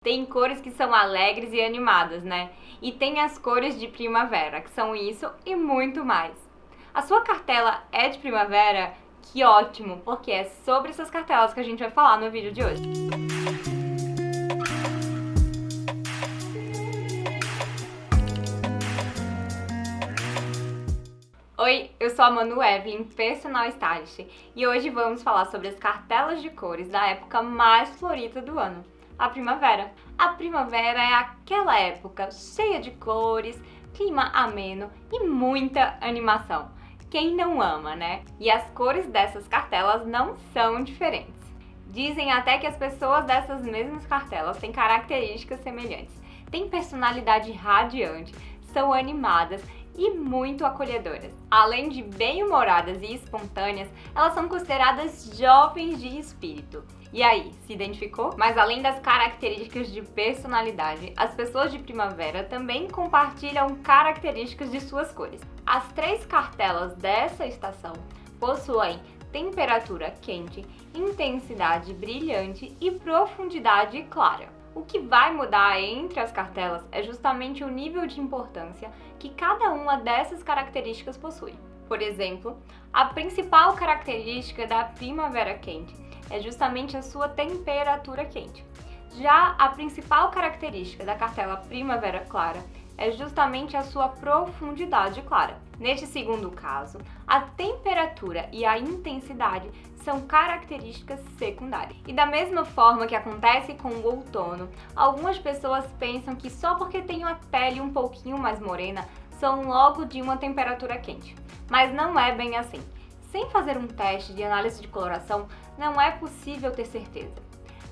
Tem cores que são alegres e animadas, né? E tem as cores de primavera, que são isso e muito mais. A sua cartela é de primavera? Que ótimo, porque é sobre essas cartelas que a gente vai falar no vídeo de hoje. Oi, eu sou a Manu Evelyn, Personal Stylist, e hoje vamos falar sobre as cartelas de cores da época mais florida do ano, a primavera. A primavera é aquela época cheia de cores, clima ameno e muita animação. Quem não ama, né? E as cores dessas cartelas não são diferentes. Dizem até que as pessoas dessas mesmas cartelas têm características semelhantes, têm personalidade radiante, são animadas e muito acolhedoras. Além de bem-humoradas e espontâneas, elas são consideradas jovens de espírito. E aí, se identificou? Mas além das características de personalidade, as pessoas de primavera também compartilham características de suas cores. As três cartelas dessa estação possuem temperatura quente, intensidade brilhante e profundidade clara. O que vai mudar entre as cartelas é justamente o nível de importância que cada uma dessas características possui. Por exemplo, a principal característica da primavera quente é justamente a sua temperatura quente. Já a principal característica da cartela primavera clara é justamente a sua profundidade clara. Neste segundo caso, a temperatura e a intensidade são características secundárias. E da mesma forma que acontece com o outono, algumas pessoas pensam que só porque têm uma pele um pouquinho mais morena, são logo de uma temperatura quente. Mas não é bem assim. Sem fazer um teste de análise de coloração, não é possível ter certeza.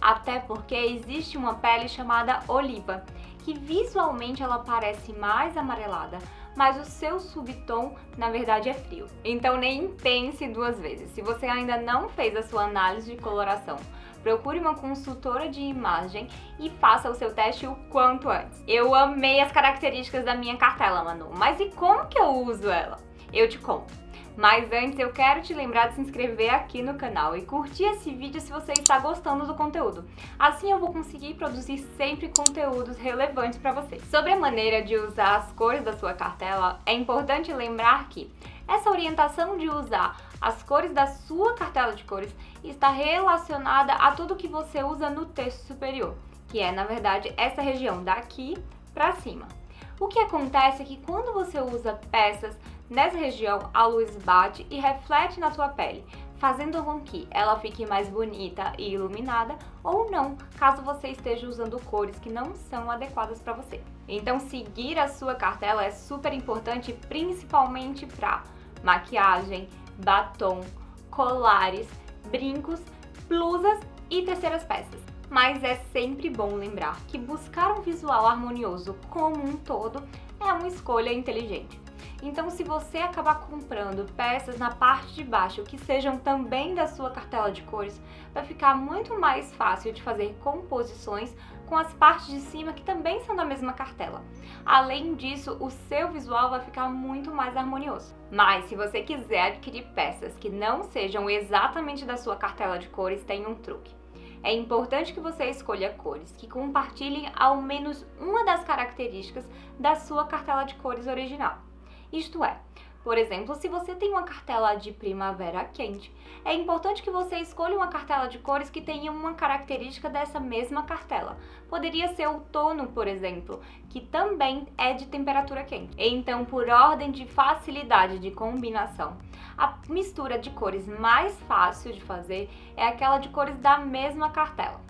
Até porque existe uma pele chamada oliva, que visualmente ela parece mais amarelada, mas o seu subtom na verdade é frio. Então nem pense duas vezes. Se você ainda não fez a sua análise de coloração, procure uma consultora de imagem e faça o seu teste o quanto antes. Eu amei as características da minha cartela, Manu, mas e como que eu uso ela? Eu te conto. Mas antes eu quero te lembrar de se inscrever aqui no canal e curtir esse vídeo se você está gostando do conteúdo. Assim eu vou conseguir produzir sempre conteúdos relevantes para você. Sobre a maneira de usar as cores da sua cartela, é importante lembrar que essa orientação de usar as cores da sua cartela de cores está relacionada a tudo que você usa no texto superior, que é, na verdade, essa região daqui para cima. O que acontece é que quando você usa peças nessa região, a luz bate e reflete na sua pele, fazendo com que ela fique mais bonita e iluminada ou não, caso você esteja usando cores que não são adequadas para você. Então, seguir a sua cartela é super importante, principalmente para maquiagem, batom, colares, brincos, blusas e terceiras peças. Mas é sempre bom lembrar que buscar um visual harmonioso como um todo é uma escolha inteligente. Então, se você acabar comprando peças na parte de baixo que sejam também da sua cartela de cores, vai ficar muito mais fácil de fazer composições com as partes de cima que também são da mesma cartela. Além disso, o seu visual vai ficar muito mais harmonioso. Mas se você quiser adquirir peças que não sejam exatamente da sua cartela de cores, tem um truque. É importante que você escolha cores que compartilhem ao menos uma das características da sua cartela de cores original. Isto é, por exemplo, se você tem uma cartela de primavera quente, é importante que você escolha uma cartela de cores que tenha uma característica dessa mesma cartela. Poderia ser outono, por exemplo, que também é de temperatura quente. Então, por ordem de facilidade de combinação, a mistura de cores mais fácil de fazer é aquela de cores da mesma cartela.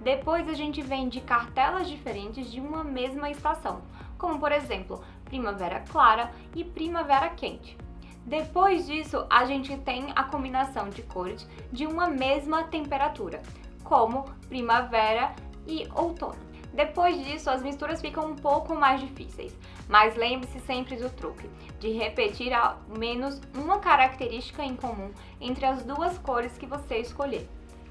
Depois a gente vem de cartelas diferentes de uma mesma estação, como por exemplo, primavera clara e primavera quente. Depois disso, a gente tem a combinação de cores de uma mesma temperatura, como primavera e outono. Depois disso, as misturas ficam um pouco mais difíceis, mas lembre-se sempre do truque, de repetir ao menos uma característica em comum entre as duas cores que você escolher,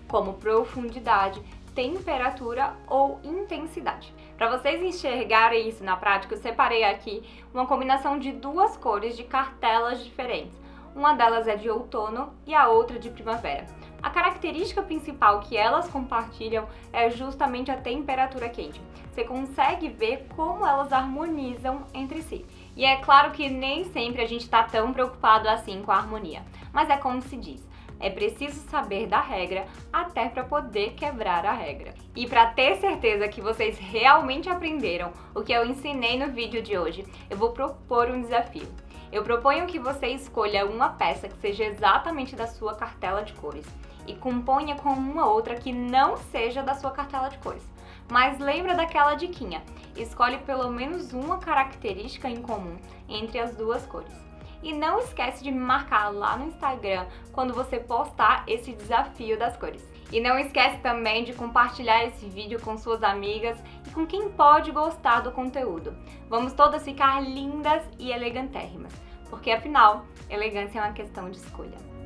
como profundidade, temperatura ou intensidade. Para vocês enxergarem isso na prática, eu separei aqui uma combinação de duas cores de cartelas diferentes. Uma delas é de outono e a outra de primavera. A característica principal que elas compartilham é justamente a temperatura quente. Você consegue ver como elas harmonizam entre si. E é claro que nem sempre a gente está tão preocupado assim com a harmonia, mas é como se diz. É preciso saber da regra até para poder quebrar a regra. E para ter certeza que vocês realmente aprenderam o que eu ensinei no vídeo de hoje, eu vou propor um desafio. Eu proponho que você escolha uma peça que seja exatamente da sua cartela de cores e componha com uma outra que não seja da sua cartela de cores. Mas lembra daquela diquinha, escolhe pelo menos uma característica em comum entre as duas cores. E não esquece de me marcar lá no Instagram quando você postar esse desafio das cores. E não esquece também de compartilhar esse vídeo com suas amigas e com quem pode gostar do conteúdo. Vamos todas ficar lindas e elegantérrimas, porque afinal, elegância é uma questão de escolha.